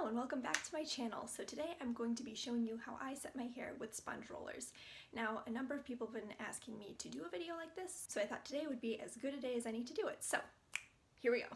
and welcome back to my channel. So today I'm going to be showing you how I set my hair with sponge rollers. Now, a number of people have been asking me to do a video like this, so I thought today would be as good a day as any to do it. So, here we go.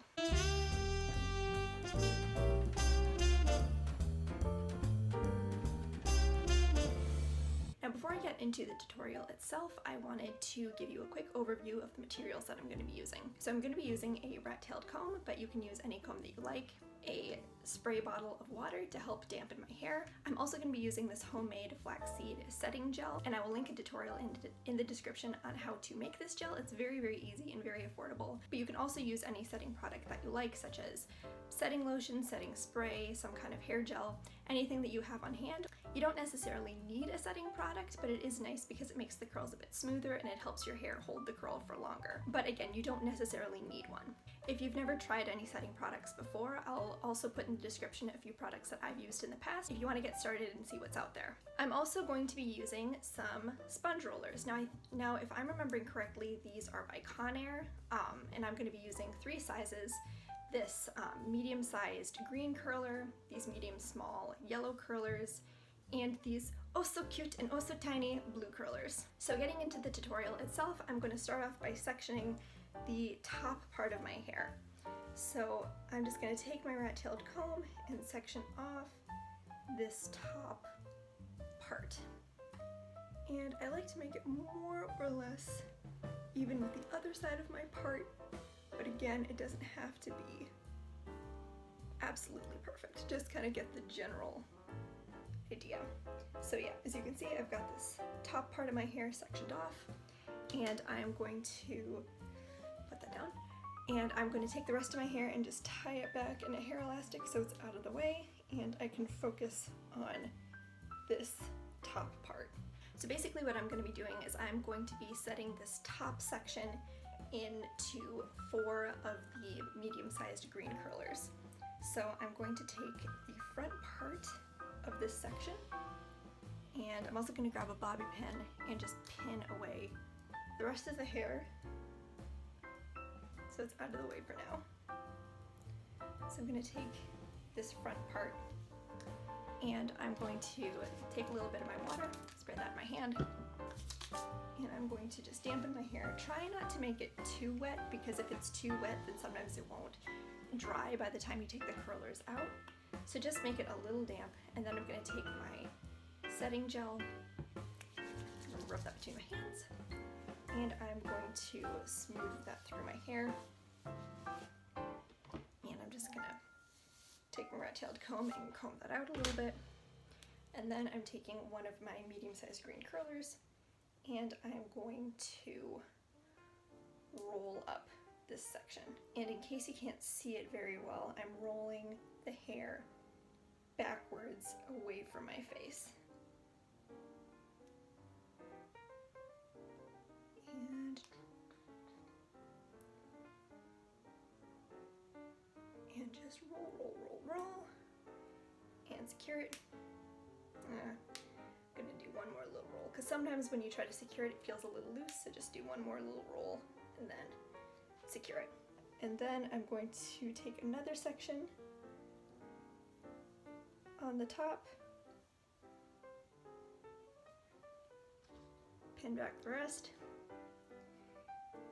Now before I get into the tutorial itself, I wanted to give you a quick overview of the materials that I'm going to be using. So I'm going to be using a rat-tailed comb, but you can use any comb that you like, a spray bottle of water to help dampen my hair. I'm also going to be using this homemade flaxseed setting gel, and I will link a tutorial in the description on how to make this gel. It's very, very easy and very affordable, but you can also use any setting product that you like, such as setting lotion, setting spray, some kind of hair gel, anything that you have on hand. You don't necessarily need a setting product, but it is nice because it makes the curls a bit smoother and it helps your hair hold the curl for longer. But again, you don't necessarily need one. If you've never tried any setting products before, I'll also put in the description a few products that I've used in the past if you want to get started and see what's out there. I'm also going to be using some sponge rollers. Now if I'm remembering correctly, these are by Conair, and I'm going to be using 3 sizes. This medium-sized green curler, these medium-small yellow curlers, and these oh so cute and oh so tiny blue curlers. So getting into the tutorial itself, I'm going to start off by sectioning the top part of my hair. So I'm just going to take my rat-tailed comb and section off this top part. And I like to make it more or less even with the other side of my part, but again, it doesn't have to be absolutely perfect. Just kind of get the general idea. So yeah, as you can see, I've got this top part of my hair sectioned off, and I'm going to put that down. And I'm going to take the rest of my hair and just tie it back in a hair elastic so it's out of the way, and I can focus on this top part. So basically what I'm going to be doing is I'm going to be setting this top section into 4 of the medium-sized green curlers. So I'm going to take the front part of this section, and I'm also going to grab a bobby pin and just pin away the rest of the hair so it's out of the way for now. So I'm going to take this front part, and I'm going to take a little bit of my water, spray that in my hand, and I'm going to just dampen my hair. Try not to make it too wet, because if it's too wet then sometimes it won't dry by the time you take the curlers out. So just make it a little damp, and then I'm going to take my setting gel, I'm going to rub that between my hands, and I'm going to smooth that through my hair. And I'm just going to take my rat-tailed comb and comb that out a little bit. And then I'm taking one of my medium-sized green curlers, and I'm going to roll up this section. And in case you can't see it very well, I'm rolling the hair backwards away from my face. And just roll, and secure it. I'm gonna do one more little roll, because sometimes when you try to secure it, it feels a little loose, so just do one more little roll and then secure it. And then I'm going to take another section on the top, pin back the rest,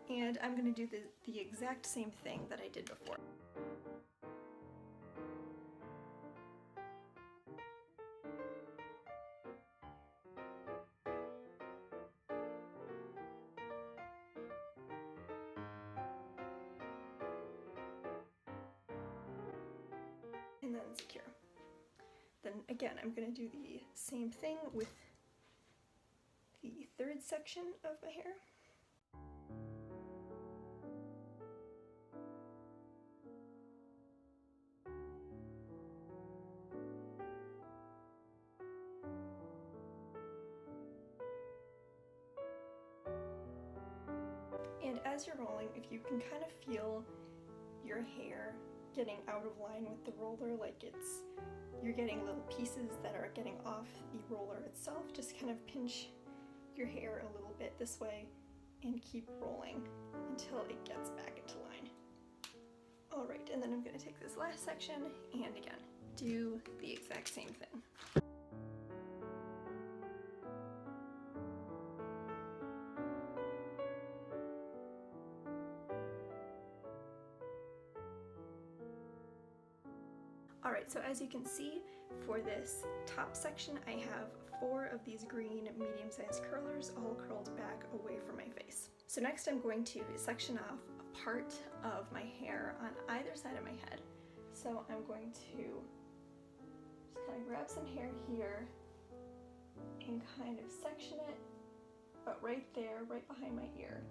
and I'm going to do the exact same thing that I did before. And then secure. Then again, I'm going to do the same thing with the third section of my hair. And as you're rolling, if you can kind of feel your hair getting out of line with the roller, like you're getting little pieces that are getting off the roller itself, just kind of pinch your hair a little bit this way and keep rolling until it gets back into line. Alright, and then I'm going to take this last section and again do the exact same thing. Alright, so as you can see, for this top section I have 4 of these green medium-sized curlers all curled back away from my face. So next I'm going to section off a part of my hair on either side of my head. So I'm going to just kind of grab some hair here and kind of section it, but right there, right behind my ear.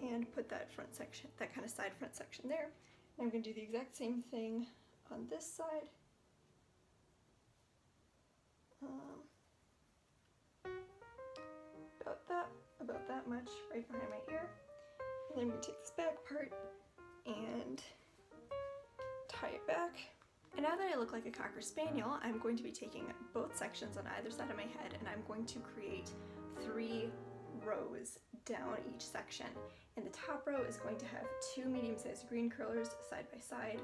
And put that front section, that kind of side front section there. And I'm going to do the exact same thing on this side. About that much right behind my ear. And then I'm going to take this back part and tie it back. And now that I look like a Cocker Spaniel, I'm going to be taking both sections on either side of my head and I'm going to create 3 rows down each section. And the top row is going to have 2 medium-sized green curlers side by side,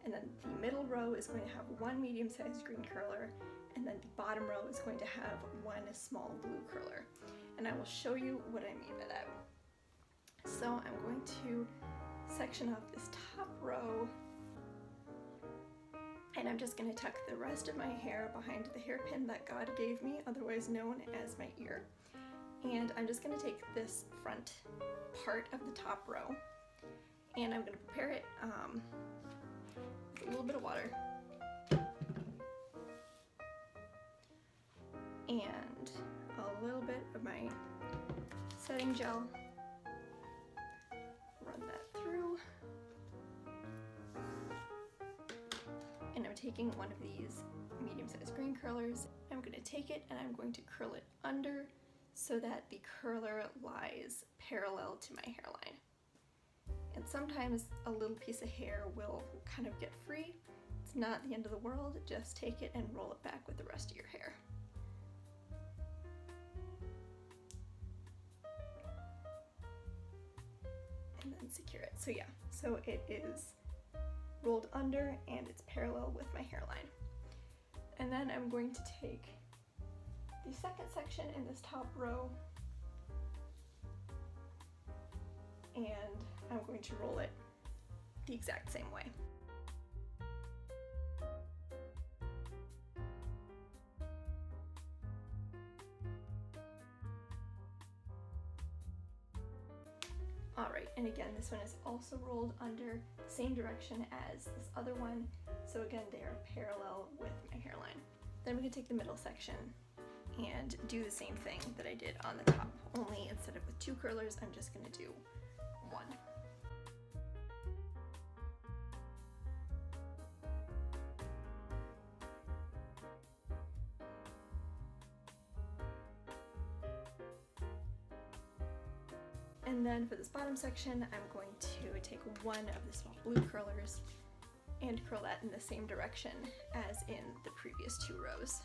and then the middle row is going to have 1 medium-sized green curler, and then the bottom row is going to have 1 small blue curler. And I will show you what I mean by that. So I'm going to section off this top row, and I'm just going to tuck the rest of my hair behind the hairpin that God gave me, otherwise known as my ear. And I'm just going to take this front part of the top row and I'm going to prepare it with a little bit of water and a little bit of my setting gel. Run that through. And I'm taking one of these medium-sized green curlers. I'm going to take it and I'm going to curl it under so that the curler lies parallel to my hairline. And sometimes a little piece of hair will kind of get free. It's not the end of the world, just take it and roll it back with the rest of your hair. And then secure it. So yeah, so it is rolled under and it's parallel with my hairline. And then I'm going to take the second section in this top row and I'm going to roll it the exact same way. Alright, and again this one is also rolled under the same direction as this other one, so again they are parallel with my hairline. Then we can take the middle section and do the same thing that I did on the top, only instead of with 2 curlers, I'm just going to do 1. And then for this bottom section, I'm going to take 1 of the small blue curlers and curl that in the same direction as in the previous 2 rows.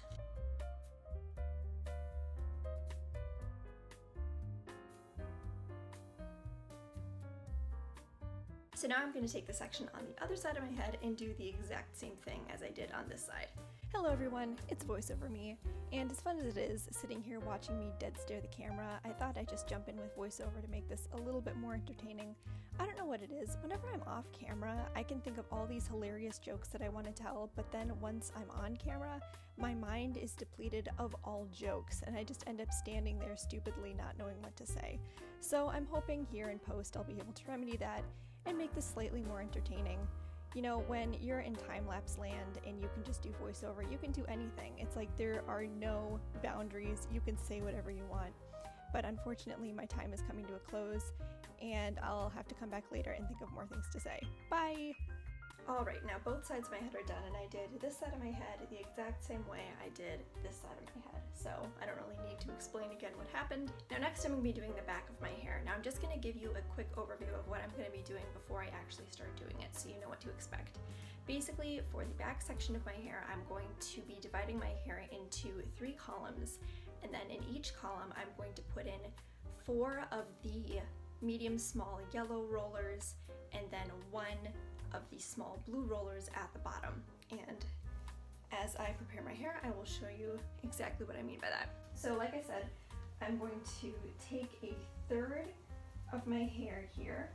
So now I'm going to take the section on the other side of my head and do the exact same thing as I did on this side. Hello everyone, it's voiceover me, and as fun as it is sitting here watching me dead stare the camera, I thought I'd just jump in with voiceover to make this a little bit more entertaining. I don't know what it is, whenever I'm off camera, I can think of all these hilarious jokes that I want to tell, but then once I'm on camera, my mind is depleted of all jokes, and I just end up standing there stupidly not knowing what to say. So I'm hoping here in post I'll be able to remedy that and make this slightly more entertaining. You know, when you're in time-lapse land and you can just do voiceover, you can do anything. It's like there are no boundaries. You can say whatever you want. But unfortunately, my time is coming to a close, and I'll have to come back later and think of more things to say. Bye! Alright, now both sides of my head are done, and I did this side of my head the exact same way I did this side of my head. So I don't really need to explain again what happened. Now next I'm going to be doing the back of my hair. Now I'm just going to give you a quick overview of what I'm going to be doing before I actually start doing it so you know what to expect. Basically, for the back section of my hair, I'm going to be dividing my hair into 3 columns, and then in each column I'm going to put in 4 of the medium small yellow rollers and then 1 of the small blue rollers at the bottom. and as I prepare my hair, I will show you exactly what I mean by that. So like I said, I'm going to take a third of my hair here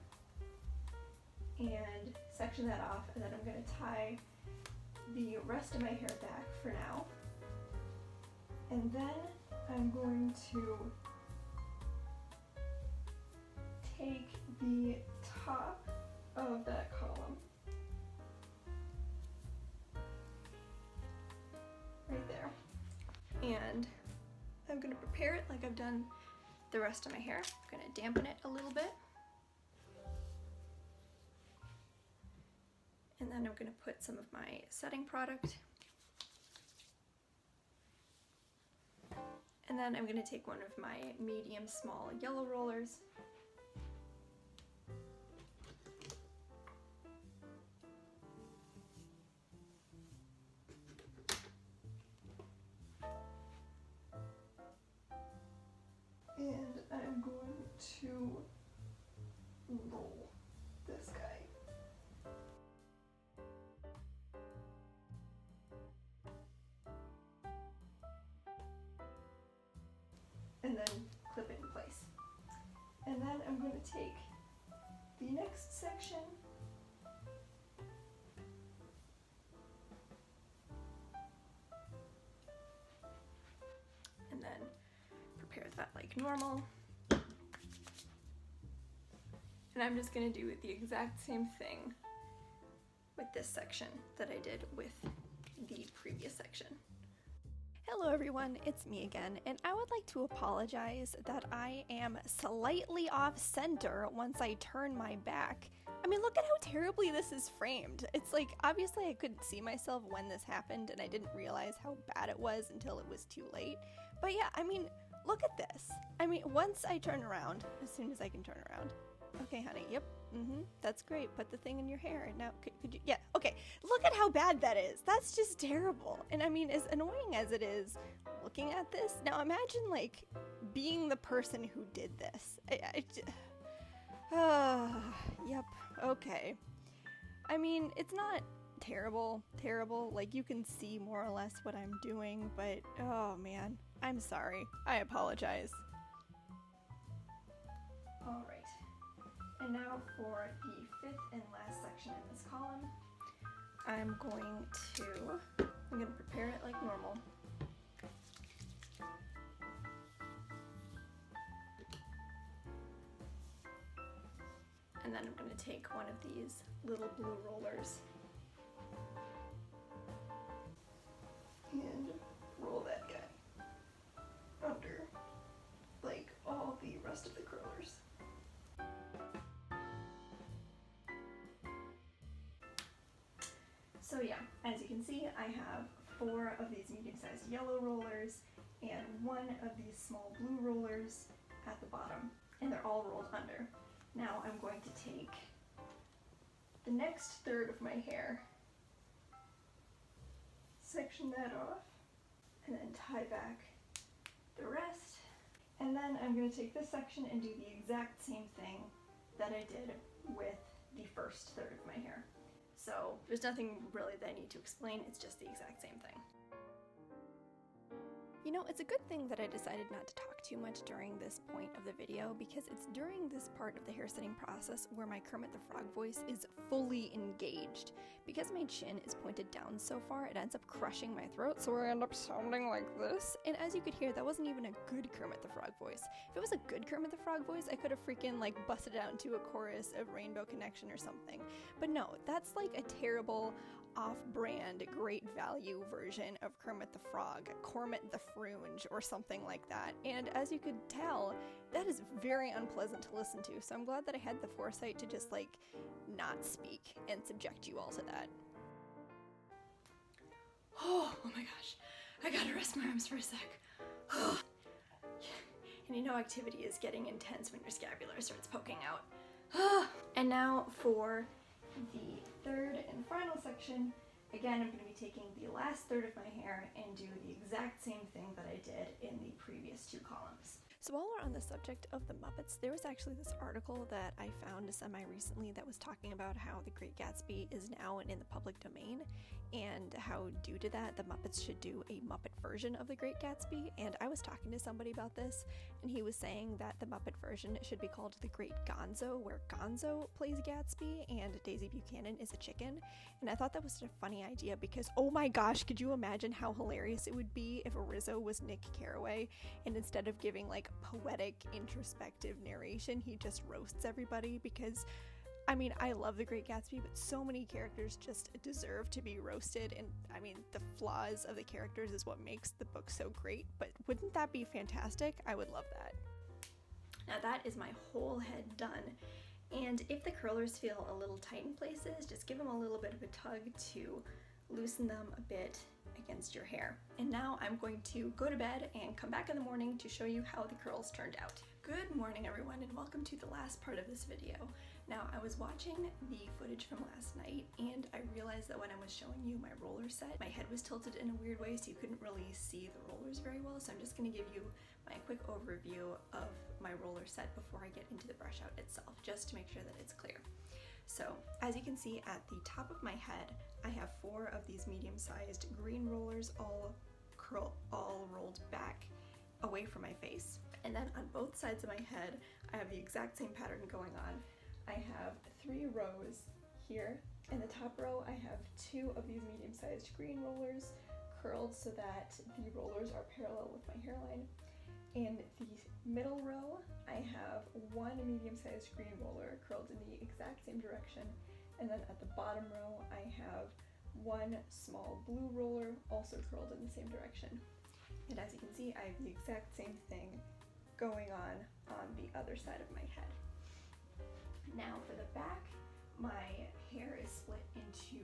and section that off, and then I'm going to tie the rest of my hair back for now. And then I'm going to take the top of that column right there, and I'm going to prepare it like I've done the rest of my hair. I'm going to dampen it a little bit, and then I'm going to put some of my setting product, and then I'm going to take one of my medium small yellow rollers and I'm going to roll this guy. And then clip it in place. And then I'm going to take the next section and then prepare that like normal. And I'm just going to do the exact same thing with this section that I did with the previous section. Hello everyone, it's me again, and I would like to apologize that I am slightly off center once I turn my back. I mean, look at how terribly this is framed. It's like, obviously I couldn't see myself when this happened, and I didn't realize how bad it was until it was too late. But yeah, I mean, look at this. I mean, once I turn around, as soon as I can turn around. Okay, honey, yep, that's great. Put the thing in your hair. Now, could you, yeah, okay. Look at how bad that is. That's just terrible. And I mean, as annoying as it is looking at this, now imagine, like, being the person who did this. Yep, okay. I mean, it's not terrible, like, you can see more or less what I'm doing, but, oh man, I'm sorry. I apologize. Alright. And now for the fifth and last section in this column, I'm going to prepare it like normal. And then I'm going to take one of these little blue rollers and roll that guy under, like all the rest of the curlers. So yeah, as you can see, I have 4 of these medium-sized yellow rollers and 1 of these small blue rollers at the bottom, and they're all rolled under. Now I'm going to take the next third of my hair, section that off, and then tie back the rest. And then I'm going to take this section and do the exact same thing that I did with the first third of my hair. So there's nothing really that I need to explain, it's just the exact same thing. You know, it's a good thing that I decided not to talk too much during this point of the video, because it's during this part of the hair setting process where my Kermit the Frog voice is fully engaged. Because my chin is pointed down so far, it ends up crushing my throat, so I end up sounding like this. And as you could hear, that wasn't even a good Kermit the Frog voice. If it was a good Kermit the Frog voice, I could have freaking like busted out into a chorus of Rainbow Connection or something. But no, that's like a terrible, off-brand, great value version of Kermit the Frog, Cormit the Frunge, or something like that. And as you could tell, that is very unpleasant to listen to, so I'm glad that I had the foresight to just like not speak and subject you all to that. Oh my gosh, I gotta rest my arms for a sec. And you know activity is getting intense when your scapula starts poking out. And now for the third and final section, again, I'm going to be taking the last third of my hair and do the exact same thing that I did in the previous 2 columns. So while we're on the subject of the Muppets, there was actually this article that I found semi-recently that was talking about how The Great Gatsby is now in the public domain, and how due to that, the Muppets should do a Muppet version of The Great Gatsby. And I was talking to somebody about this, and he was saying that the Muppet version should be called The Great Gonzo, where Gonzo plays Gatsby and Daisy Buchanan is a chicken. And I thought that was such a funny idea because, oh my gosh, could you imagine how hilarious it would be if Rizzo was Nick Carraway, and instead of giving like poetic, introspective narration, he just roasts everybody? Because I mean, I love The Great Gatsby, but so many characters just deserve to be roasted, and I mean, the flaws of the characters is what makes the book so great, but wouldn't that be fantastic? I would love that. Now that is my whole head done, and if the curlers feel a little tight in places, just give them a little bit of a tug to loosen them a bit against your hair. And now I'm going to go to bed and come back in the morning to show you how the curls turned out. Good morning everyone, and welcome to the last part of this video. Now, I was watching the footage from last night, and I realized that when I was showing you my roller set, my head was tilted in a weird way, so you couldn't really see the rollers very well. So I'm just going to give you my quick overview of my roller set before I get into the brush out itself, just to make sure that it's clear. So, as you can see at the top of my head, I have 4 of these medium-sized green rollers all rolled back away from my face. And then on both sides of my head, I have the exact same pattern going on. I have 3 rows here. In the top row, I have 2 of these medium-sized green rollers curled so that the rollers are parallel with my hairline. In the middle row, I have 1 medium-sized green roller curled in the exact same direction. And then at the bottom row, I have 1 small blue roller also curled in the same direction. And as you can see, I have the exact same thing going on the other side of my head. Now for the back, my hair is split into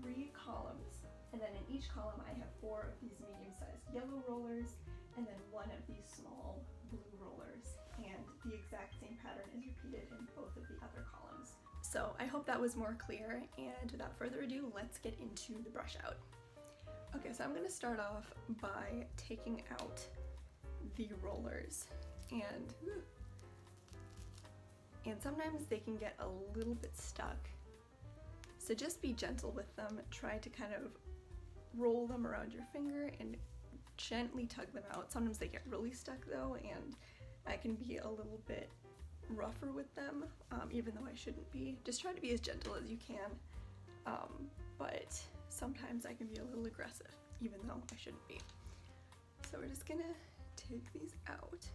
3 columns, and then in each column I have 4 of these medium-sized yellow rollers, and then 1 of these small blue rollers, and the exact same pattern is repeated in both of the other columns. So I hope that was more clear, and without further ado, let's get into the brush out. Okay, so I'm going to start off by taking out the rollers, and sometimes they can get a little bit stuck. So just be gentle with them. Try to kind of roll them around your finger and gently tug them out. Sometimes they get really stuck though, and I can be a little bit rougher with them, even though I shouldn't be. Just try to be as gentle as you can, but sometimes I can be a little aggressive, even though I shouldn't be. So we're just gonna take these out.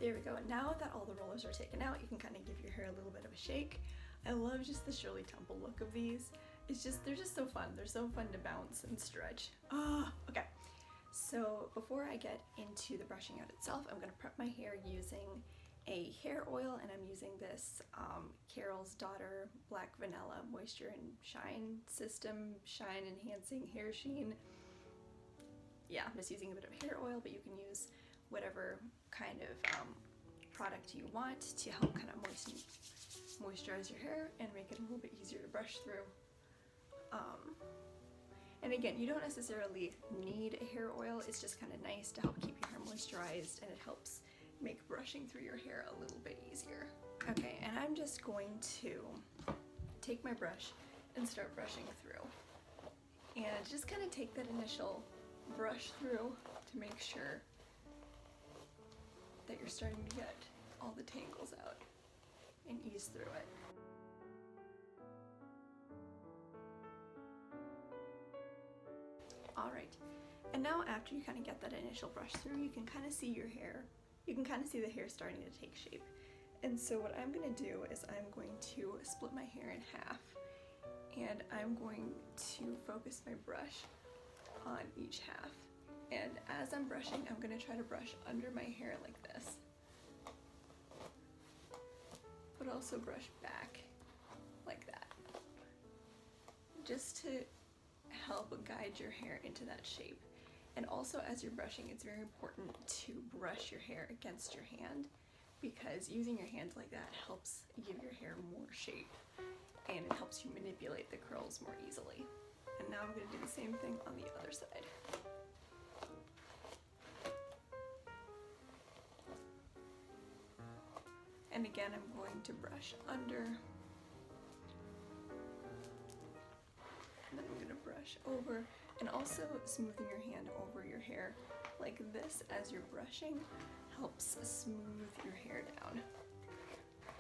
There we go. And now that all the rollers are taken out, you can kind of give your hair a little bit of a shake. I love just the Shirley Temple look of these. They're just so fun. They're so fun to bounce and stretch. Okay. So before I get into the brushing out itself, I'm going to prep my hair using a hair oil, and I'm using this Carol's Daughter Black Vanilla Moisture and Shine System Shine Enhancing Hair Sheen. Yeah, I'm just using a bit of hair oil, but you can use whatever kind of product you want to help kind of moisturize your hair and make it a little bit easier to brush through. And again, you don't necessarily need a hair oil, it's just kind of nice to help keep your hair moisturized, and it helps make brushing through your hair a little bit easier. Okay, and I'm just going to take my brush and start brushing through. And just kind of take that initial brush through to make sure that you're starting to get all the tangles out and ease through it. Alright, and now after you kind of get that initial brush through, you can kind of see your hair. You can kind of see the hair starting to take shape. And so what I'm going to do is I'm going to split my hair in half, and I'm going to focus my brush on each half. And as I'm brushing, I'm going to try to brush under my hair like this, but also brush back like that, just to help guide your hair into that shape. And also as you're brushing, it's very important to brush your hair against your hand, because using your hands like that helps give your hair more shape and it helps you manipulate the curls more easily. And now I'm going to do the same thing on the other side. And again, I'm going to brush under, and then I'm going to brush over, and also smoothing your hand over your hair like this as you're brushing helps smooth your hair down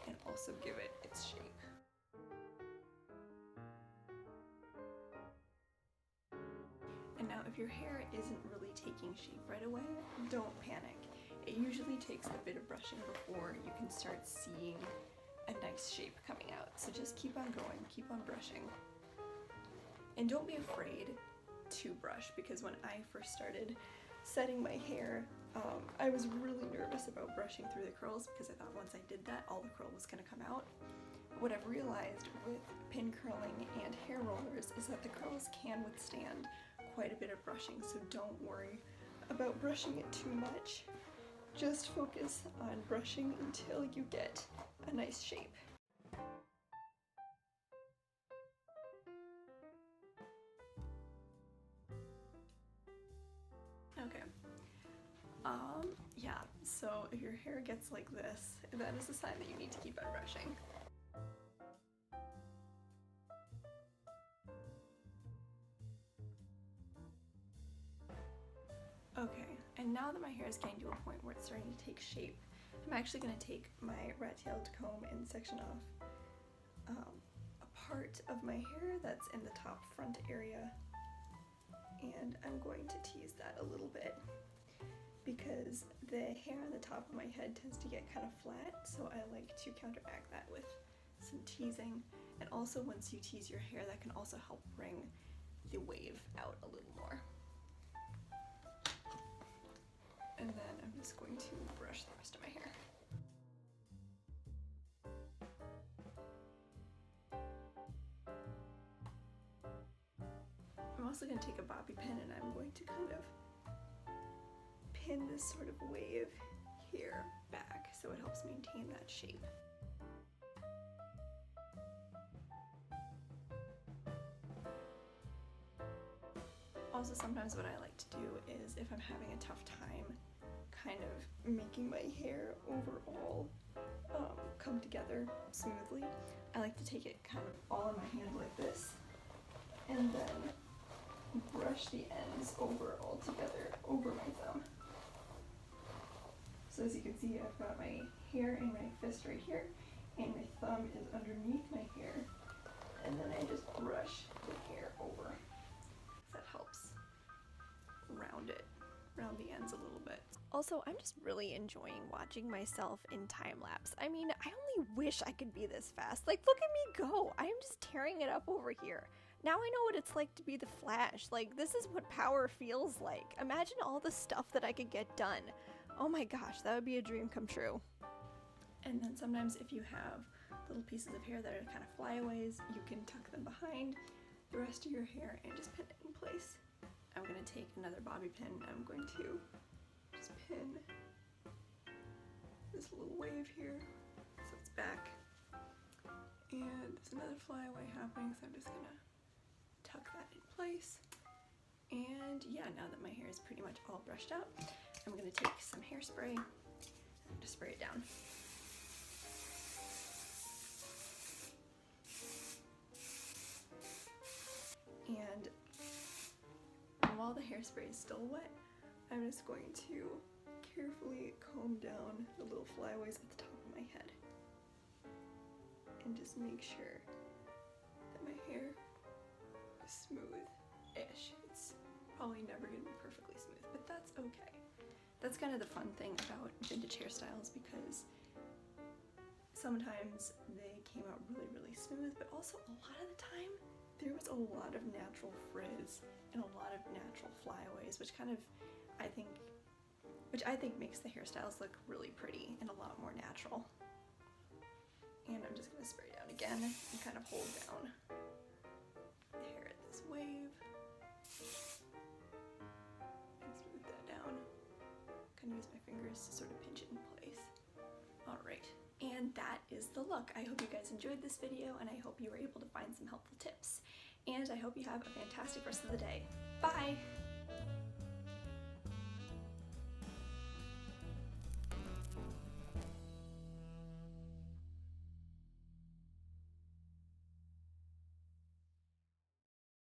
and also give it its shape. And now if your hair isn't really taking shape right away, don't panic. It usually takes a bit of brushing before you can start seeing a nice shape coming out. So just keep on going, keep on brushing. And don't be afraid to brush, because when I first started setting my hair, I was really nervous about brushing through the curls because I thought once I did that, all the curl was going to come out. What I've realized with pin curling and hair rollers is that the curls can withstand quite a bit of brushing, so don't worry about brushing it too much. Just focus on brushing until you get a nice shape. Okay. Yeah, so if your hair gets like this, that is a sign that you need to keep on brushing. Okay, and now that my hair is getting to a point where it's starting to take shape, I'm actually going to take my rat-tailed comb and section off a part of my hair that's in the top front area, and I'm going to tease that a little bit because the hair on the top of my head tends to get kind of flat, so I like to counteract that with some teasing. And also once you tease your hair, that can also help bring the wave out a little more. And then I'm just going to brush the rest of my hair. I'm also going to take a bobby pin and I'm going to kind of pin this sort of wave here back so it helps maintain that shape. Also, sometimes what I like to do is if I'm having a tough time kind of making my hair overall come together smoothly, I like to take it kind of all in my hand like this and then brush the ends over all together over my thumb. So as you can see, I've got my hair in my fist right here and my thumb is underneath my hair, and then I just brush the hair over. That helps round the ends a little bit. Also, I'm just really enjoying watching myself in time lapse. I mean, I only wish I could be this fast. Like, look at me go. I am just tearing it up over here. Now I know what it's like to be the Flash. Like, this is what power feels like. Imagine all the stuff that I could get done. Oh my gosh, that would be a dream come true. And then sometimes if you have little pieces of hair that are kind of flyaways, you can tuck them behind the rest of your hair and just pin it in place. I'm going to take another bobby pin and I'm going to just pin this little wave here so it's back. And there's another flyaway happening, so I'm just going to tuck that in place. And yeah, now that my hair is pretty much all brushed out, I'm going to take some hairspray and just spray it down. And while the hairspray is still wet, I'm just going to carefully comb down the little flyaways at the top of my head and just make sure that my hair is smooth-ish. It's probably never going to be perfectly smooth, but that's okay. That's kind of the fun thing about vintage hairstyles, because sometimes they came out really, really smooth, but also a lot of the time there was a lot of natural frizz and a lot of natural flyaways, which I think makes the hairstyles look really pretty and a lot more natural. And I'm just going to spray down again and kind of hold down the hair at this wave. fingers to sort of pinch it in place. Alright, and that is the look. I hope you guys enjoyed this video, and I hope you were able to find some helpful tips. And I hope you have a fantastic rest of the day. Bye!